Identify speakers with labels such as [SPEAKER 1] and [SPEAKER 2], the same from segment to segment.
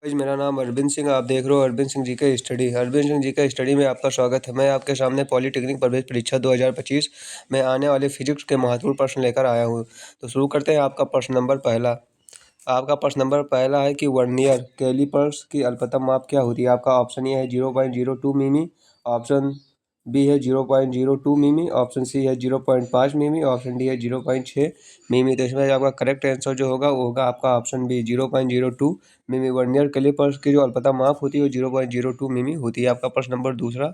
[SPEAKER 1] Guys, मेरा नाम अरविंद सिंह। आप देख रहे हो अरविंद सिंह जी के स्टडी। अरविंद सिंह जी के स्टडी में आपका स्वागत है। मैं आपके सामने पॉलिटेक्निक प्रवेश परीक्षा 2025 में आने वाले फिजिक्स के महत्वपूर्ण प्रश्न लेकर आया हूँ। तो शुरू करते हैं। आपका प्रश्न नंबर पहला। आपका प्रश्न नंबर पहला है कि वर्नियर कैलिपर्स की अल्पतम माप क्या होती है। आपका ऑप्शन ए है 0.02 मिमी, ऑप्शन बी है 0.02 मिमी, ऑप्शन सी है 0.5 मिमी, ऑप्शन डी है 0.6 मिमी। तो इसमें आपका करेक्ट आंसर जो होगा वो होगा आपका ऑप्शन बी 0.02 मिमी। वर्नियर कैलिपर्स की जो अल्पतम माप होती है वो 0.02 मिमी होती है। आपका प्रश्न नंबर दूसरा।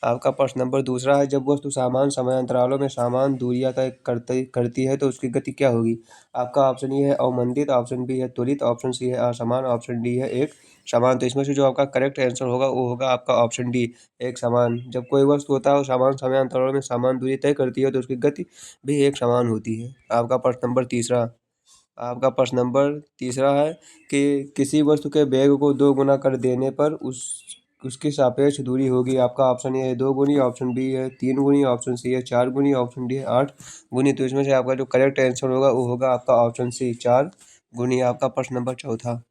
[SPEAKER 1] आपका प्रश्न नंबर दूसरा है, जब वस्तु समान समयांतरालों में समान दूरियां तय करती है तो उसकी गति क्या होगी। आपका ऑप्शन ए है अवमंदित, ऑप्शन बी है त्वरित, ऑप्शन सी है असमान, ऑप्शन डी है एक समान। तो इसमें से जो आपका करेक्ट आंसर होगा वो होगा आपका ऑप्शन डी एक समान। जब कोई वस्तु होता है वो समान समयांतरालों में समान दूरी तय करती है तो उसकी गति भी एक समान होती है। आपका प्रश्न नंबर तीसरा। आपका प्रश्न नंबर तीसरा है कि किसी वस्तु के वेग को 2 गुना कर देने पर उसकी सापेक्ष दूरी होगी। आपका ऑप्शन ए है 2 गुनी, ऑप्शन बी है 3 गुनी, ऑप्शन सी है 4 गुनी, ऑप्शन डी है 8 गुनी। तो इसमें से आपका जो करेक्ट आंसर होगा वो होगा आपका ऑप्शन सी 4 गुनी। आपका प्रश्न नंबर चौथा।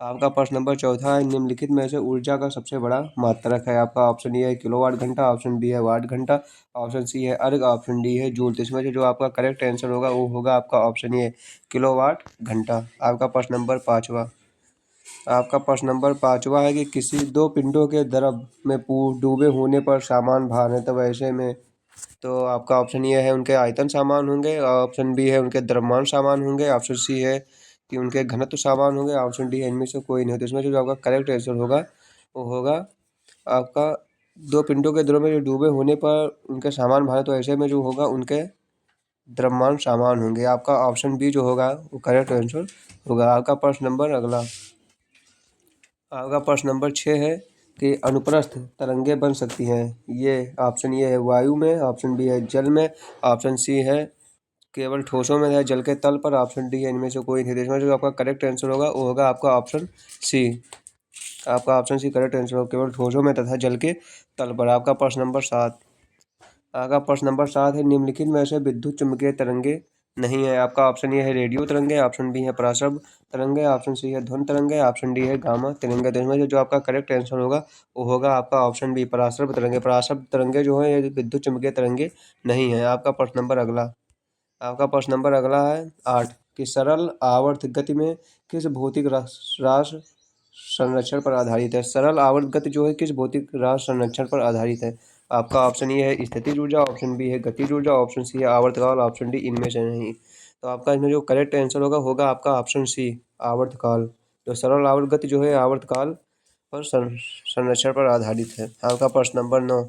[SPEAKER 1] आपका प्रश्न नंबर चौथा है, निम्नलिखित में से ऊर्जा का सबसे बड़ा मात्रक है। आपका ऑप्शन ए है किलोवाट घंटा, ऑप्शन बी है वाट घंटा, ऑप्शन सी है अर्ग, ऑप्शन डी है जूल। तो इसमें से जो आपका करेक्ट आंसर होगा वो होगा आपका ऑप्शन ए किलोवाट घंटा। आपका प्रश्न नंबर पाँचवा। आपका प्रश्न नंबर पाँचवा है कि किसी दो पिंडों के द्रव में डूबे होने पर समान भार है। तो ऐसे में तो आपका ऑप्शन ये है उनके आयतन समान होंगे, ऑप्शन बी है उनके द्रव्यमान समान होंगे, ऑप्शन सी है कि उनके घनत्व समान होंगे, ऑप्शन डी है इनमें से कोई नहीं। तो इसमें से जो आपका करेक्ट आंसर होगा वो होगा आपका दो पिंडों के द्रव में जो डूबे होने पर उनके समान भार है, तो ऐसे में जो होगा उनके द्रव्यमान समान होंगे। आपका ऑप्शन बी जो होगा वो करेक्ट आंसर होगा। आपका प्रश्न नंबर अगला। आपका प्रश्न नंबर 6 है कि अनुप्रस्थ तरंगे बन सकती हैं। ये ऑप्शन ये है वायु में, ऑप्शन बी है जल में, ऑप्शन सी है केवल ठोसों में है जल के तल पर, ऑप्शन डी है इनमें से कोई नहीं। इसमें जो आपका करेक्ट आंसर होगा वो होगा आपका ऑप्शन सी। आपका ऑप्शन सी करेक्ट आंसर होगा, केवल ठोसों में तथा जल के तल पर। आपका प्रश्न नंबर 7। आपका प्रश्न नंबर 7 है, निम्नलिखित में से विद्युत चुम्बकीय तरंगे नहीं है। आपका ऑप्शन ये है रेडियो तरंगे, ऑप्शन बी है पराश्रव तरंगे, ऑप्शन सी है ध्वनि तरंगे, ऑप्शन डी है गामा तरंगे। तो इसमें से जो आपका करेक्ट आंसर होगा वो होगा आपका ऑप्शन बी पराश्रव तरंगे। पराश्रव तरंगे जो है ये विद्युत चुम्बकीय तरंगे नहीं है। आपका प्रश्न नंबर अगला। आपका प्रश्न नंबर अगला है 8 कि सरल आवर्त गति में किस भौतिक रास संरक्षण पर आधारित है। सरल आवर्त गति जो है किस भौतिक रास संरक्षण पर आधारित है। आपका ऑप्शन ये है स्थितिज ऊर्जा, ऑप्शन बी है गतिज ऊर्जा, ऑप्शन सी है आवर्तकाल, ऑप्शन डी इनमें से नहीं। तो आपका इसमें जो करेक्ट आंसर होगा होगा आपका ऑप्शन सी आवर्तकाल। जो सरल आवर्त गति जो है आवर्तकाल पर संरक्षण पर आधारित है। आपका प्रश्न नंबर 9।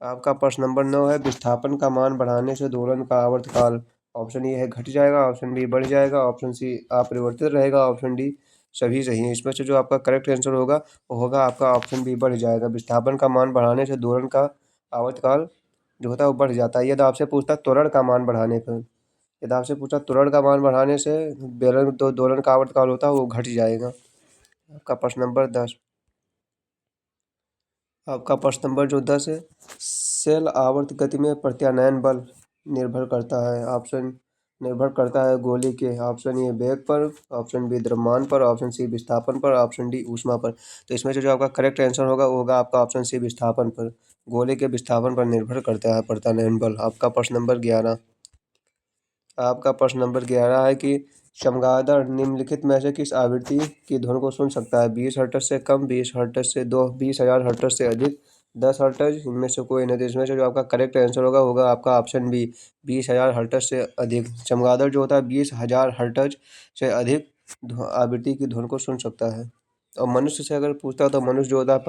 [SPEAKER 1] आपका प्रश्न नंबर 9 है, विस्थापन का मान बढ़ाने से दोलन का आवर्तकाल। ऑप्शन ए है घट जाएगा, ऑप्शन बी बढ़ जाएगा, ऑप्शन सी अपरिवर्तित रहेगा, ऑप्शन डी सभी सही है। इसमें से जो आपका करेक्ट आंसर होगा वो होगा आपका ऑप्शन बी बढ़ जाएगा। विस्थापन का मान बढ़ाने से दोलन का आवर्तकाल जो होता है वो बढ़ जाता है। यदि आपसे पूछता त्वरण का मान बढ़ाने पर, यदि आपसे पूछता त्वरण का मान बढ़ाने से बेलन तो दोलन का आवर्तकाल होता है वो घट जाएगा। आपका प्रश्न नंबर 10। आपका प्रश्न नंबर जो 10 है, सेल आवर्त गति में प्रत्यानयन बल निर्भर करता है। ऑप्शन निर्भर करता है गोले के, ऑप्शन ए वेग पर, ऑप्शन बी द्रव्यमान पर, ऑप्शन सी विस्थापन पर, ऑप्शन डी ऊष्मा पर। तो इसमें से जो आपका करेक्ट आंसर होगा वो होगा आपका ऑप्शन सी विस्थापन पर। गोले के विस्थापन पर निर्भर करता है प्रत्यानयन बल। आपका प्रश्न नंबर 11। आपका प्रश्न नंबर 11 है कि चमगादड़ निम्नलिखित में से किस आवृत्ति की ध्वनि को सुन सकता है। 20 हर्ट्ज से कम, 20 हर्ट्ज से 20,000 हर्ट्ज से अधिक, 10 हर्ट्ज इनमें से कोई नहीं। तो इसमें से जो आपका करेक्ट आंसर होगा होगा आपका ऑप्शन बी 20,000 हर्ट्ज से अधिक। चमगादड़ जो होता है 20,000 हर्ट्ज से अधिक आवृत्ति की ध्वनि को सुन सकता है। और मनुष्य से अगर पूछता है तो मनुष्य जो होता है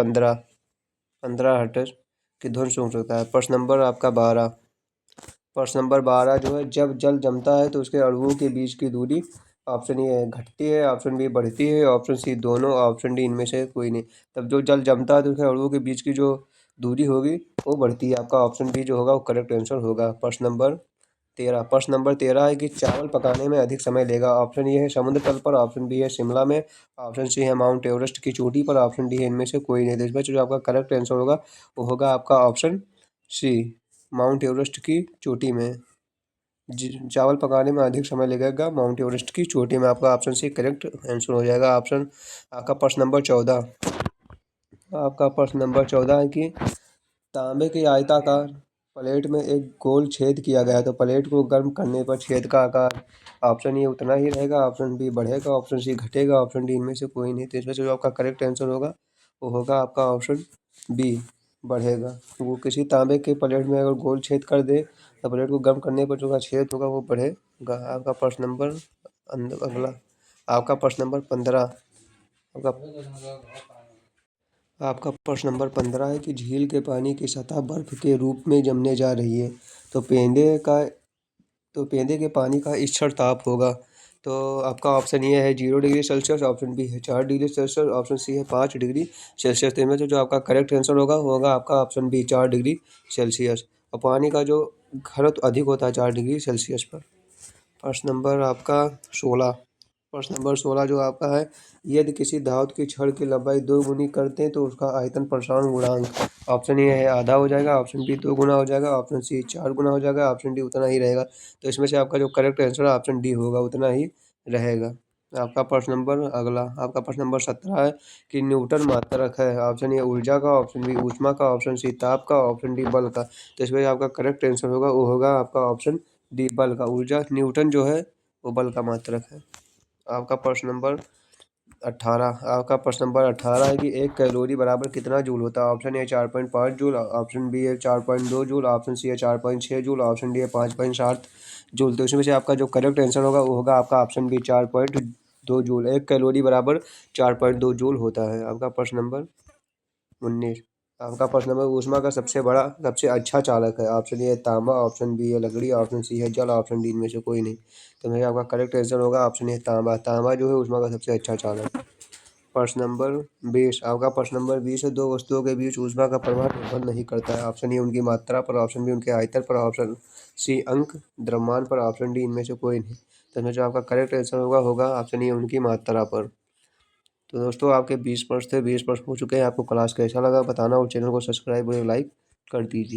[SPEAKER 1] 15 हर्ट्ज की ध्वनि सुन सकता है। प्रश्न नंबर आपका 12। प्रश्न नंबर 12 जो है, जब जल जमता है तो उसके अणुओं के बीच की दूरी, ऑप्शन ए घटती है, ऑप्शन बी बढ़ती है, ऑप्शन सी दोनों, ऑप्शन डी इनमें से कोई नहीं। तब जो जल जमता है तो उसके अणुओं के बीच की जो दूरी होगी वो बढ़ती है। आपका ऑप्शन बी जो होगा वो करेक्ट आंसर होगा। प्रश्न नंबर 13। प्रश्न नंबर 13 है कि चावल पकाने में अधिक समय लेगा। ऑप्शन ए है समुद्र तल पर, ऑप्शन बी है शिमला में, ऑप्शन सी है माउंट एवरेस्ट की चोटी पर, ऑप्शन डी है इनमें से कोई नहीं। तो इसमें जो आपका करेक्ट आंसर होगा वो होगा आपका ऑप्शन सी माउंट एवरेस्ट की चोटी में। चावल पकाने में अधिक समय लगेगा। माउंट एवरेस्ट की चोटी में। आपका ऑप्शन सी करेक्ट आंसर हो जाएगा। आपका प्रश्न नंबर 14। आपका प्रश्न नंबर 14 है कि तांबे के आयताकार प्लेट में एक गोल छेद किया गया है, तो प्लेट को गर्म करने पर छेद का आकार ऑप्शन ए उतना ही रहेगा, ऑप्शन बी बढ़ेगा, ऑप्शन सी घटेगा, ऑप्शन डी इनमें से कोई नहीं। तो इसमें से जो आपका करेक्ट आंसर होगा वो होगा आपका ऑप्शन बी, बढ़ेगा। वो किसी तांबे के प्लेट में अगर गोल छेद कर दे तो प्लेट को गर्म करने पर जो का छेद होगा वो बढ़ेगा। आपका प्रश्न नंबर अगला, आपका प्रश्न नंबर 15। आपका आपका प्रश्न नंबर 15 है कि झील के पानी की सतह बर्फ के रूप में जमने जा रही है, तो पेंदे के पानी का स्तर ताप होगा। तो आपका ऑप्शन ये है 0 डिग्री सेल्सियस, ऑप्शन बी है 4 डिग्री सेल्सियस, ऑप्शन सी है 5 डिग्री सेल्सियस। तो इनमें से जो आपका करेक्ट आंसर होगा वो होगा आपका ऑप्शन बी 4 डिग्री सेल्सियस। और पानी का जो घनत्व अधिक होता है 4 डिग्री सेल्सियस पर। प्रश्न नंबर आपका 16। प्रश्न नंबर 16 जो आपका है, यदि किसी धातु की छड़ की लंबाई 2 गुनी करते हैं तो उसका आयतन प्रसारण गुणांक, ऑप्शन ए है आधा हो जाएगा, ऑप्शन बी 2 गुना हो जाएगा, ऑप्शन सी 4 गुना हो जाएगा, ऑप्शन डी उतना ही रहेगा। तो इसमें से आपका जो करेक्ट आंसर है ऑप्शन डी होगा, उतना ही रहेगा। आपका प्रश्न नंबर अगला, आपका प्रश्न नंबर 17 है कि न्यूटन मात्रक है, ऑप्शन ए ऊर्जा का, ऑप्शन बी ऊष्मा का, ऑप्शन सी ताप का, ऑप्शन डी बल का। तो इसमें आपका करेक्ट आंसर होगा वो होगा आपका ऑप्शन डी, बल का। ऊर्जा न्यूटन जो है वो बल का मात्रक है। आपका प्रश्न नंबर 18। आपका प्रश्न नंबर 18 है कि 1 कैलोरी बराबर कितना जूल होता है, option A 4.5 joule, option B है 4.2 जूल, ऑप्शन सी है 4.6 जूल, ऑप्शन डी है 5.7 जूल। तो इसमें से आपका जो करेक्ट आंसर होगा वो होगा आपका ऑप्शन बी 4.2 जूल। 1 कैलोरी बराबर 4.2 जूल होता है। आपका प्रश्न नंबर 19। आपका प्रश्न नंबर, ऊष्मा का सबसे अच्छा चालक है, ऑप्शन ए तांबा, ऑप्शन बी है लकड़ी, ऑप्शन सी है जल, ऑप्शन डी इनमें से कोई नहीं। तो मेरा आपका करेक्ट आंसर होगा ऑप्शन ए तांबा। तांबा जो है ऊष्मा का सबसे अच्छा चालक है। प्रश्न नंबर 20। आपका प्रश्न नंबर 20 है, दो वस्तुओं के बीच ऊष्मा का प्रवाह निर्भर नहीं करता है, ऑप्शन ए उनकी मात्रा पर, ऑप्शन बी उनके आयतन पर, ऑप्शन सी अंक द्रव्यमान पर, ऑप्शन डी इनमें से कोई नहीं। तो इसमें जो आपका करेक्ट आंसर होगा ऑप्शन ए उनकी मात्रा पर। तो दोस्तों आपके 20 प्रश्न थे, 20 प्रश्न हो चुके हैं। आपको क्लास कैसा लगा बताना और चैनल को सब्सक्राइब और लाइक कर दीजिए।